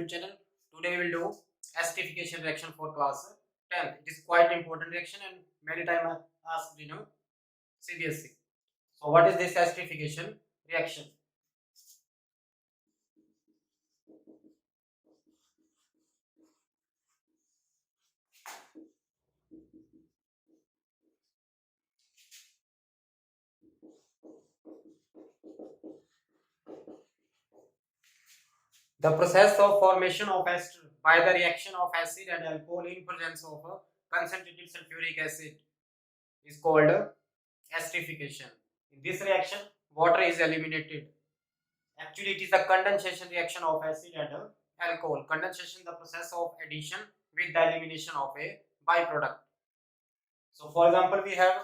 channel. Today we will do esterification reaction for class 10. It is quite important reaction and many times asked CBSE. So what is this esterification reaction? The process of formation of ester by the reaction of acid and alcohol in presence of a concentrated sulfuric acid is called esterification. In this reaction, water is eliminated. Actually, it is the condensation reaction of acid and alcohol. Condensation, the process of addition with the elimination of a byproduct. So, for example, we have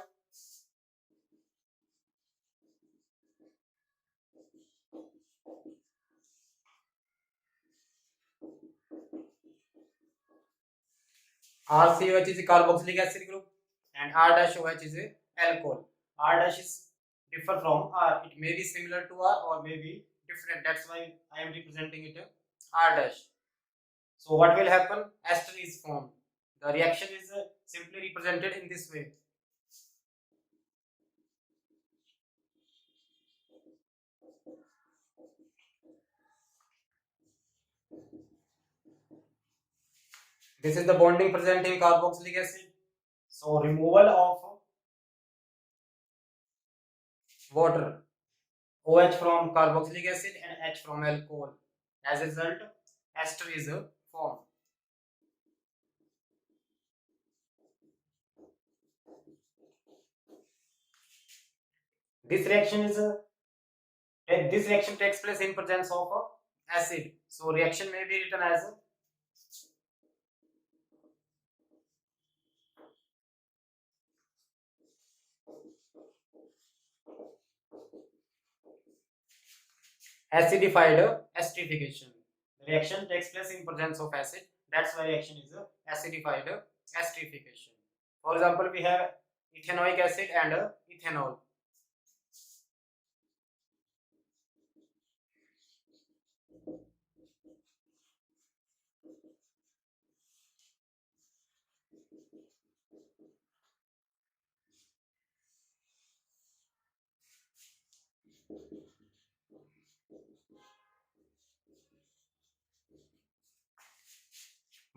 RCOH is a carboxylic acid group and R-OH is a alcohol. R- is differ from R. It may be similar to R or may be different. That's why I am representing it R-. So what will happen? Ester is formed. The reaction is simply represented in this way. This is the bonding present in carboxylic acid. So removal of water, OH from carboxylic acid and H from alcohol. As a result, ester is formed. This reaction takes place in presence of acid. So reaction may be written as acidified esterification. The reaction takes place in presence of acid. That's why reaction is acidified esterification. For example, we have ethanoic acid and ethanol.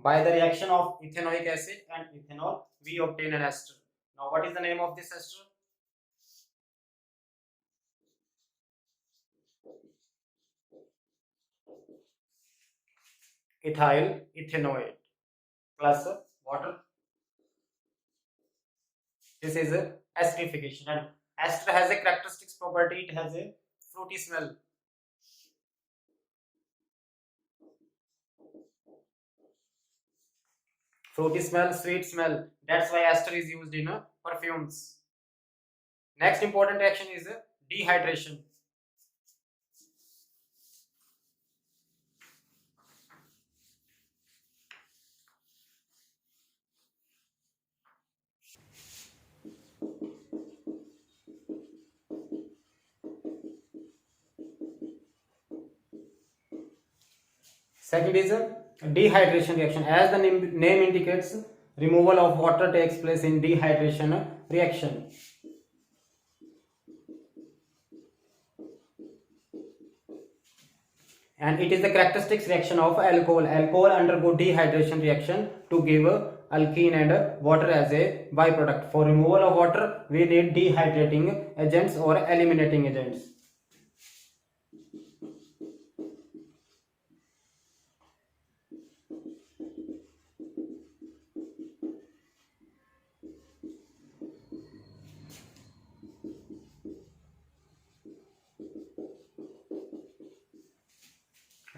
By the reaction of ethanoic acid and ethanol, we obtain an ester. Now, what is the name of this ester? Ethyl ethanoate plus water. This is esterification, and ester has a characteristics property. It has a fruity smell. Fruity smell, sweet smell. That's why ester is used in perfumes. Next important reaction is dehydration. Second is dehydration reaction. As the name indicates, removal of water takes place in dehydration reaction. And it is the characteristics reaction of alcohol. Alcohol undergo dehydration reaction to give alkene and water as a byproduct. For removal of water, we need dehydrating agents or eliminating agents.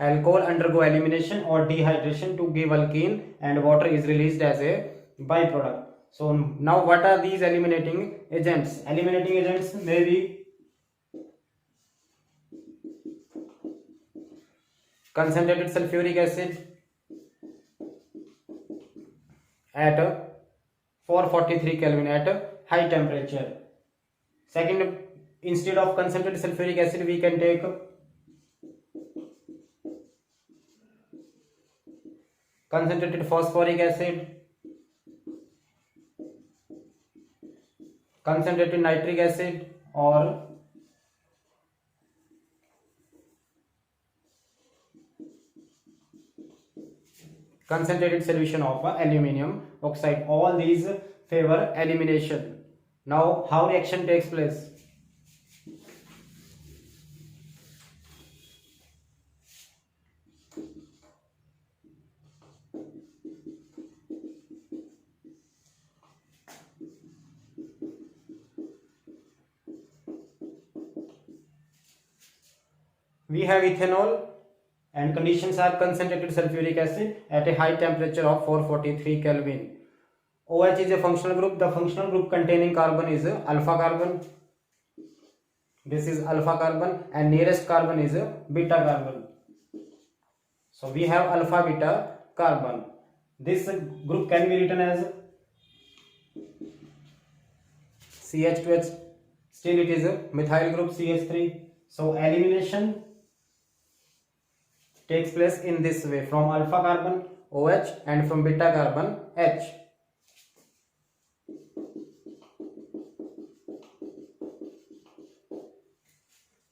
Alcohol undergo elimination or dehydration to give alkene and water is released as a byproduct. So now what are these eliminating agents? Eliminating agents may be concentrated sulfuric acid at 443 Kelvin at high temperature. Second, instead of concentrated sulfuric acid we can take concentrated phosphoric acid, concentrated nitric acid, or concentrated solution of aluminium oxide. All these favor elimination. Now how reaction takes place? We have ethanol and conditions are concentrated sulfuric acid at a high temperature of 443 Kelvin. OH is a functional group. The functional group containing carbon is alpha carbon. This is alpha carbon and nearest carbon is beta carbon. So we have alpha beta carbon. This group can be written as CH2H. Still it is a methyl group CH3. So elimination takes place in this way, from alpha carbon OH and from beta carbon H.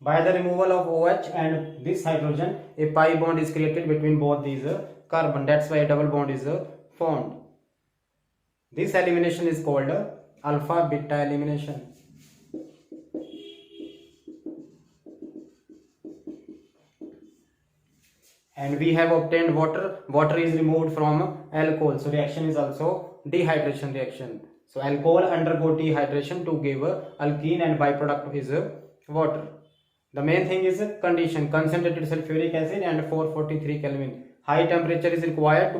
By the removal of OH and this hydrogen, a pi bond is created between both these carbon. That's why a double bond is formed. This elimination is called alpha beta elimination. And we have obtained water. Water is removed from alcohol. So reaction is also dehydration reaction. So alcohol undergo dehydration to give alkene and byproduct is water. The main thing is condition: concentrated sulfuric acid and 443 Kelvin. High temperature is required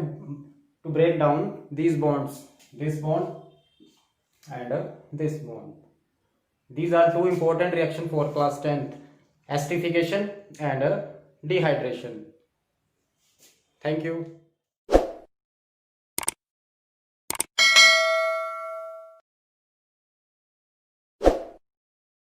to break down these bonds. This bond and this bond. These are two important reactions for class 10th: esterification and dehydration. Thank you.